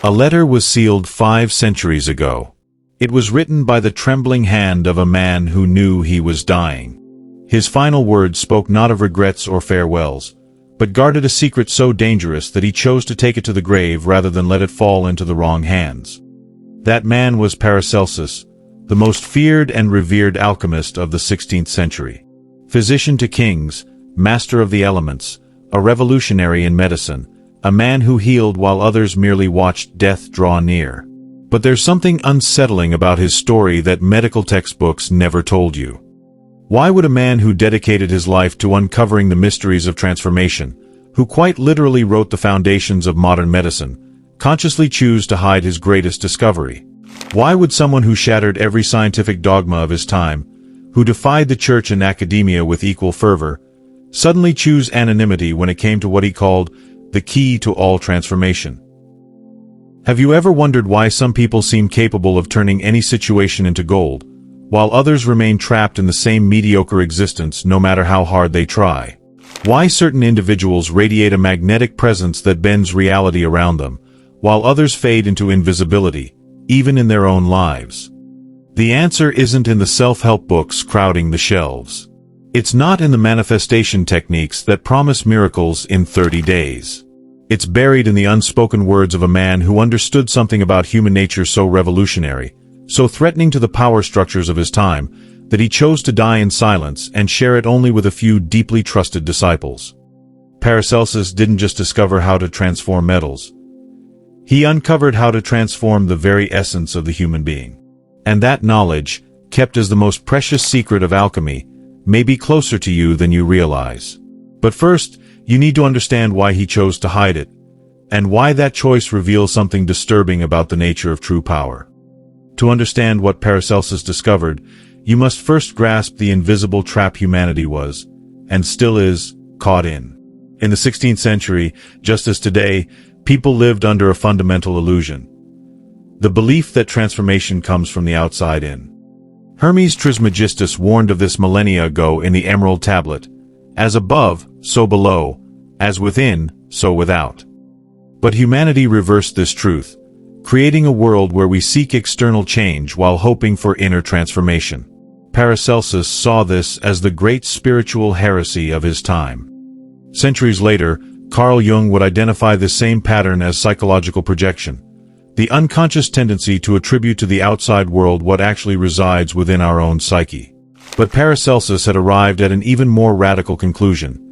A letter was sealed 5 centuries ago. It was written by the trembling hand of a man who knew he was dying. His final words spoke not of regrets or farewells, but guarded a secret so dangerous that he chose to take it to the grave rather than let it fall into the wrong hands. That man was Paracelsus, the most feared and revered alchemist of the 16th century. Physician to kings, master of the elements, a revolutionary in medicine, a man who healed while others merely watched death draw near. But there's something unsettling about his story that medical textbooks never told you. Why would a man who dedicated his life to uncovering the mysteries of transformation, who quite literally wrote the foundations of modern medicine, consciously choose to hide his greatest discovery? Why would someone who shattered every scientific dogma of his time, who defied the church and academia with equal fervor, suddenly choose anonymity when it came to what he called the key to all transformation? Have you ever wondered why some people seem capable of turning any situation into gold, while others remain trapped in the same mediocre existence no matter how hard they try? Why certain individuals radiate a magnetic presence that bends reality around them, while others fade into invisibility, even in their own lives? The answer isn't in the self-help books crowding the shelves. It's not in the manifestation techniques that promise miracles in 30 days. It's buried in the unspoken words of a man who understood something about human nature so revolutionary, so threatening to the power structures of his time, that he chose to die in silence and share it only with a few deeply trusted disciples. Paracelsus didn't just discover how to transform metals. He uncovered how to transform the very essence of the human being. And that knowledge, kept as the most precious secret of alchemy, may be closer to you than you realize. But first, you need to understand why he chose to hide it, and why that choice reveals something disturbing about the nature of true power. To understand what Paracelsus discovered, you must first grasp the invisible trap humanity was, and still is, caught in. In the 16th century, just as today, people lived under a fundamental illusion: the belief that transformation comes from the outside in. Hermes Trismegistus warned of this millennia ago in the Emerald Tablet: as above, so below, as within, so without. But humanity reversed this truth, creating a world where we seek external change while hoping for inner transformation. Paracelsus saw this as the great spiritual heresy of his time. Centuries later, Carl Jung would identify this same pattern as psychological projection, the unconscious tendency to attribute to the outside world what actually resides within our own psyche. But Paracelsus had arrived at an even more radical conclusion.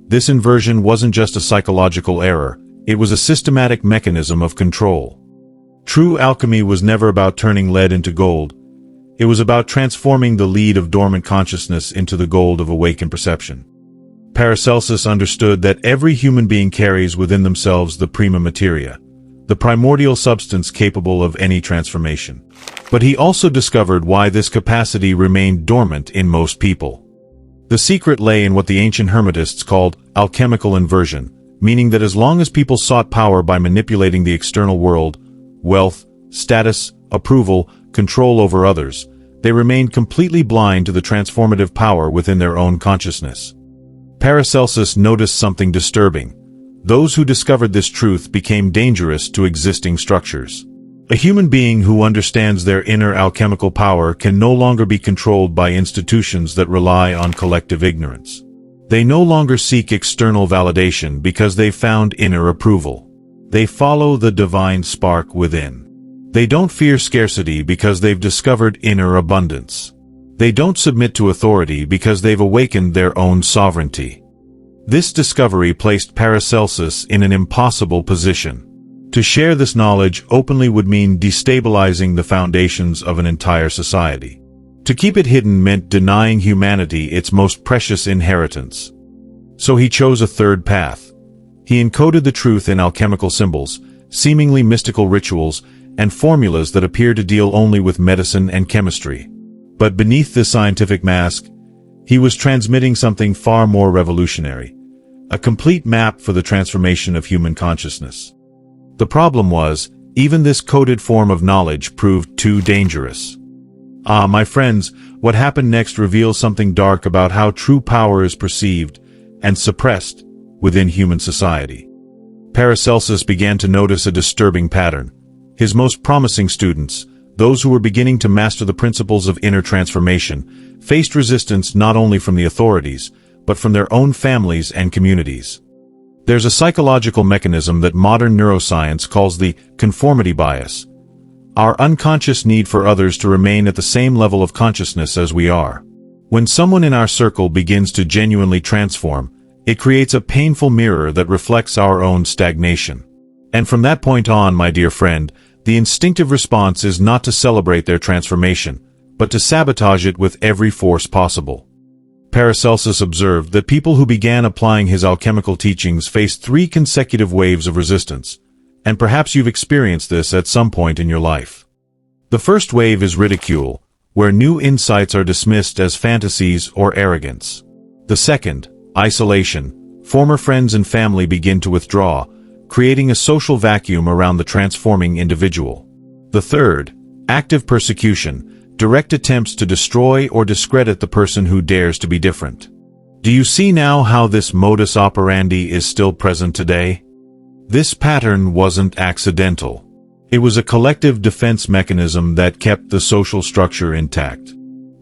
This inversion wasn't just a psychological error, it was a systematic mechanism of control. True alchemy was never about turning lead into gold. It was about transforming the lead of dormant consciousness into the gold of awakened perception. Paracelsus understood that every human being carries within themselves the prima materia, the primordial substance capable of any transformation. But he also discovered why this capacity remained dormant in most people. The secret lay in what the ancient Hermetists called alchemical inversion, meaning that as long as people sought power by manipulating the external world, wealth, status, approval, control over others, they remained completely blind to the transformative power within their own consciousness. Paracelsus noticed something disturbing. Those who discovered this truth became dangerous to existing structures. A human being who understands their inner alchemical power can no longer be controlled by institutions that rely on collective ignorance. They no longer seek external validation because they've found inner approval. They follow the divine spark within. They don't fear scarcity because they've discovered inner abundance. They don't submit to authority because they've awakened their own sovereignty. This discovery placed Paracelsus in an impossible position. To share this knowledge openly would mean destabilizing the foundations of an entire society. To keep it hidden meant denying humanity its most precious inheritance. So he chose a third path. He encoded the truth in alchemical symbols, seemingly mystical rituals, and formulas that appear to deal only with medicine and chemistry. But beneath this scientific mask, he was transmitting something far more revolutionary: a complete map for the transformation of human consciousness. The problem was, even this coded form of knowledge proved too dangerous. My friends, what happened next reveals something dark about how true power is perceived and suppressed within human society. Paracelsus began to notice a disturbing pattern. His most promising students, those who were beginning to master the principles of inner transformation, faced resistance not only from the authorities, but from their own families and communities. There's a psychological mechanism that modern neuroscience calls the conformity bias. Our unconscious need for others to remain at the same level of consciousness as we are. When someone in our circle begins to genuinely transform, it creates a painful mirror that reflects our own stagnation. And from that point on, my dear friend, the instinctive response is not to celebrate their transformation, but to sabotage it with every force possible. Paracelsus observed that people who began applying his alchemical teachings faced 3 consecutive waves of resistance, and perhaps you've experienced this at some point in your life. The first wave is ridicule, where new insights are dismissed as fantasies or arrogance. The second, isolation, former friends and family begin to withdraw, creating a social vacuum around the transforming individual. The third, active persecution, direct attempts to destroy or discredit the person who dares to be different. Do you see now how this modus operandi is still present today? This pattern wasn't accidental. It was a collective defense mechanism that kept the social structure intact.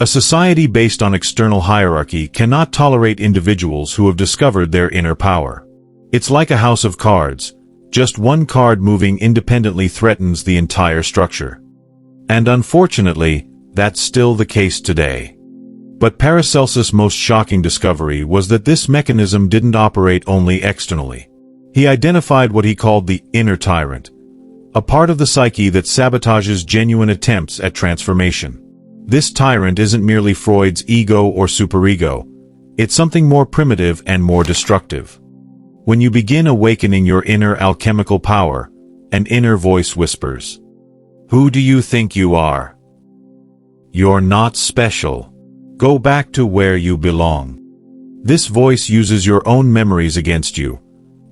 A society based on external hierarchy cannot tolerate individuals who have discovered their inner power. It's like a house of cards. Just one card moving independently threatens the entire structure. And unfortunately, that's still the case today. But Paracelsus' most shocking discovery was that this mechanism didn't operate only externally. He identified what he called the inner tyrant, a part of the psyche that sabotages genuine attempts at transformation. This tyrant isn't merely Freud's ego or superego. It's something more primitive and more destructive. When you begin awakening your inner alchemical power, an inner voice whispers, "Who do you think you are? You're not special. Go back to where you belong." This voice uses your own memories against you,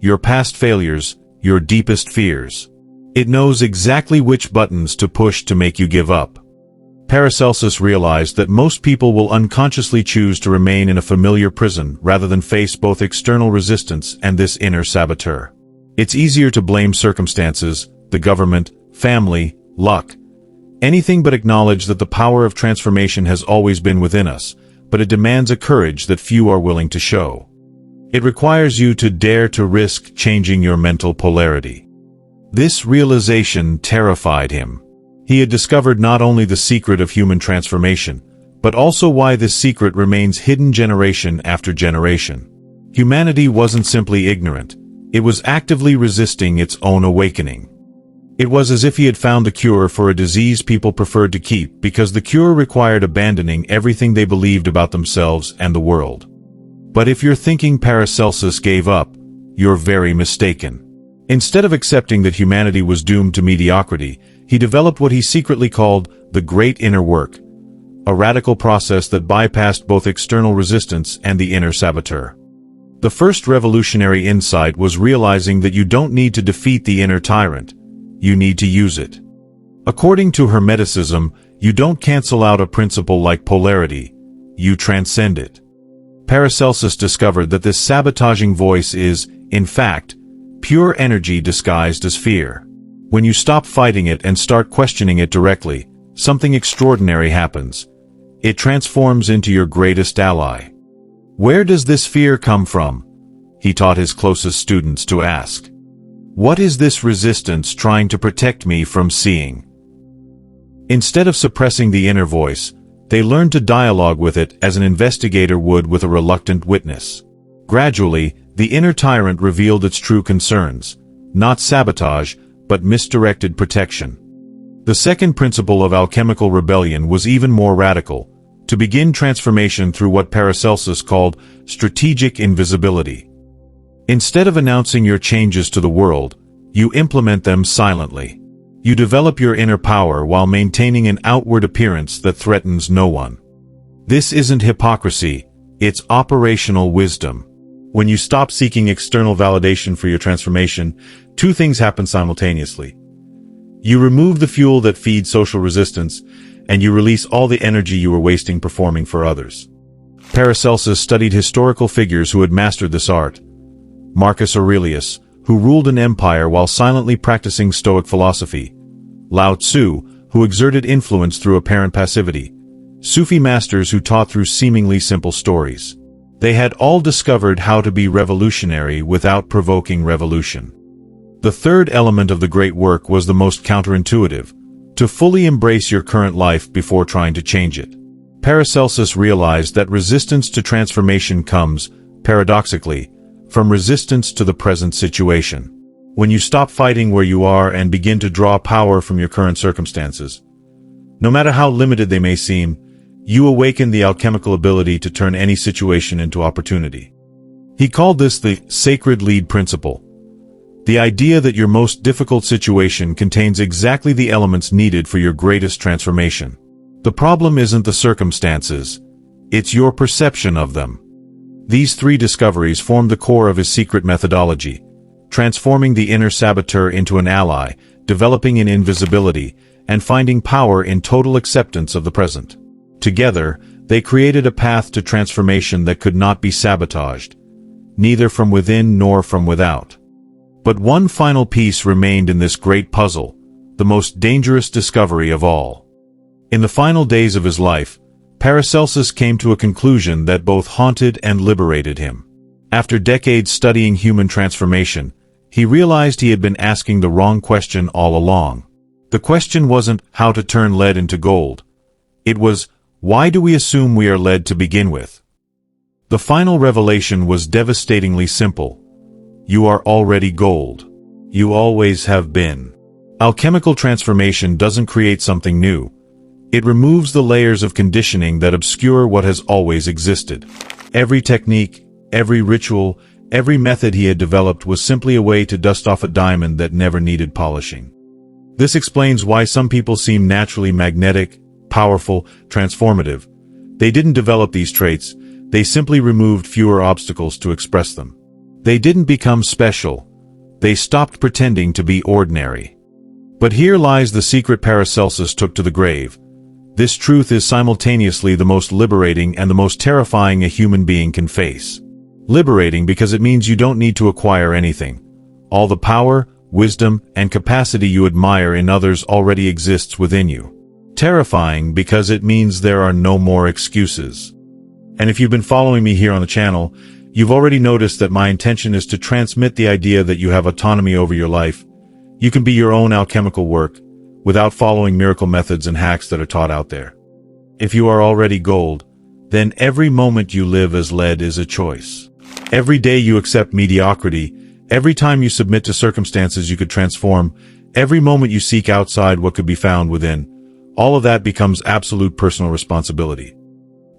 your past failures, your deepest fears. It knows exactly which buttons to push to make you give up. Paracelsus realized that most people will unconsciously choose to remain in a familiar prison rather than face both external resistance and this inner saboteur. It's easier to blame circumstances, the government, family, luck, anything but acknowledge that the power of transformation has always been within us, but it demands a courage that few are willing to show. It requires you to dare to risk changing your mental polarity. This realization terrified him. He had discovered not only the secret of human transformation, but also why this secret remains hidden generation after generation. Humanity wasn't simply ignorant, it was actively resisting its own awakening. It was as if he had found the cure for a disease people preferred to keep because the cure required abandoning everything they believed about themselves and the world. But if you're thinking Paracelsus gave up, you're very mistaken. Instead of accepting that humanity was doomed to mediocrity, he developed what he secretly called the Great Inner Work, a radical process that bypassed both external resistance and the inner saboteur. The first revolutionary insight was realizing that you don't need to defeat the inner tyrant, you need to use it. According to Hermeticism, you don't cancel out a principle like polarity, you transcend it. Paracelsus discovered that this sabotaging voice is, in fact, pure energy disguised as fear. When you stop fighting it and start questioning it directly, something extraordinary happens. It transforms into your greatest ally. Where does this fear come from? He taught his closest students to ask. What is this resistance trying to protect me from seeing? Instead of suppressing the inner voice, they learned to dialogue with it as an investigator would with a reluctant witness. Gradually, the inner tyrant revealed its true concerns, not sabotage, but misdirected protection. The second principle of alchemical rebellion was even more radical, to begin transformation through what Paracelsus called strategic invisibility. Instead of announcing your changes to the world, you implement them silently. You develop your inner power while maintaining an outward appearance that threatens no one. This isn't hypocrisy, it's operational wisdom. When you stop seeking external validation for your transformation, two things happen simultaneously. You remove the fuel that feeds social resistance, and you release all the energy you were wasting performing for others. Paracelsus studied historical figures who had mastered this art. Marcus Aurelius, who ruled an empire while silently practicing Stoic philosophy. Lao Tzu, who exerted influence through apparent passivity. Sufi masters who taught through seemingly simple stories. They had all discovered how to be revolutionary without provoking revolution. The third element of the great work was the most counterintuitive: to fully embrace your current life before trying to change it. Paracelsus realized that resistance to transformation comes, paradoxically, from resistance to the present situation. When you stop fighting where you are and begin to draw power from your current circumstances, no matter how limited they may seem, you awaken the alchemical ability to turn any situation into opportunity. He called this the sacred lead principle. The idea that your most difficult situation contains exactly the elements needed for your greatest transformation. The problem isn't the circumstances, it's your perception of them. These three discoveries formed the core of his secret methodology, transforming the inner saboteur into an ally, developing in invisibility, and finding power in total acceptance of the present. Together, they created a path to transformation that could not be sabotaged, neither from within nor from without. But one final piece remained in this great puzzle, the most dangerous discovery of all. In the final days of his life, Paracelsus came to a conclusion that both haunted and liberated him. After decades studying human transformation, he realized he had been asking the wrong question all along. The question wasn't how to turn lead into gold. It was, why do we assume we are lead to begin with? The final revelation was devastatingly simple. You are already gold. You always have been. Alchemical transformation doesn't create something new. It removes the layers of conditioning that obscure what has always existed. Every technique, every ritual, every method he had developed was simply a way to dust off a diamond that never needed polishing. This explains why some people seem naturally magnetic, powerful, transformative. They didn't develop these traits, they simply removed fewer obstacles to express them. They didn't become special. They stopped pretending to be ordinary. But here lies the secret Paracelsus took to the grave. This truth is simultaneously the most liberating and the most terrifying a human being can face. Liberating because it means you don't need to acquire anything. All the power, wisdom, and capacity you admire in others already exists within you. Terrifying because it means there are no more excuses. And if you've been following me here on the channel, you've already noticed that my intention is to transmit the idea that you have autonomy over your life. You can be your own alchemical work, without following miracle methods and hacks that are taught out there. If you are already gold, then every moment you live as lead is a choice. Every day you accept mediocrity, every time you submit to circumstances you could transform, every moment you seek outside what could be found within, all of that becomes absolute personal responsibility.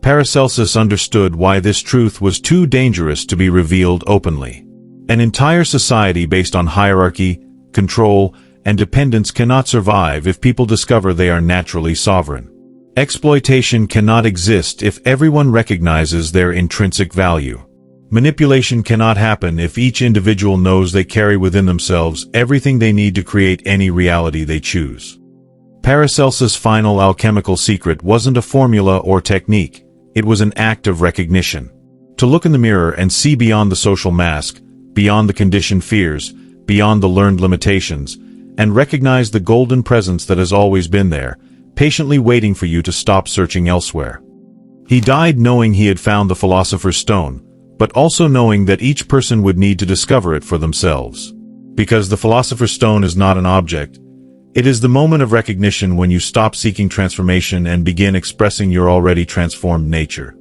Paracelsus understood why this truth was too dangerous to be revealed openly. An entire society based on hierarchy, control, and dependence cannot survive if people discover they are naturally sovereign. Exploitation cannot exist if everyone recognizes their intrinsic value. Manipulation cannot happen if each individual knows they carry within themselves everything they need to create any reality they choose. Paracelsus' final alchemical secret wasn't a formula or technique, it was an act of recognition. To look in the mirror and see beyond the social mask, beyond the conditioned fears, beyond the learned limitations, and recognize the golden presence that has always been there, patiently waiting for you to stop searching elsewhere. He died knowing he had found the philosopher's stone, but also knowing that each person would need to discover it for themselves. Because the philosopher's stone is not an object, it is the moment of recognition when you stop seeking transformation and begin expressing your already transformed nature.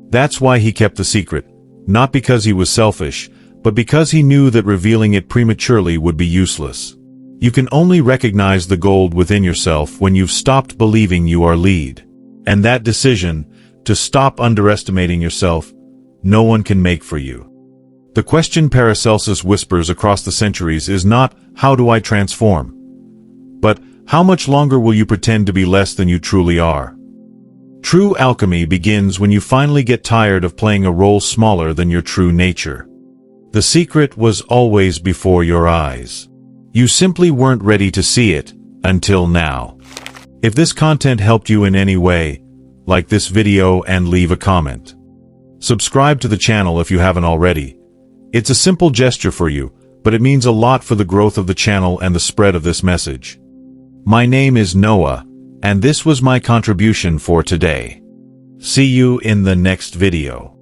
That's why he kept the secret, not because he was selfish, but because he knew that revealing it prematurely would be useless. You can only recognize the gold within yourself when you've stopped believing you are lead. And that decision, to stop underestimating yourself, no one can make for you. The question Paracelsus whispers across the centuries is not, how do I transform? But, how much longer will you pretend to be less than you truly are? True alchemy begins when you finally get tired of playing a role smaller than your true nature. The secret was always before your eyes. You simply weren't ready to see it, until now. If this content helped you in any way, like this video and leave a comment. Subscribe to the channel if you haven't already. It's a simple gesture for you, but it means a lot for the growth of the channel and the spread of this message. My name is Noah, and this was my contribution for today. See you in the next video.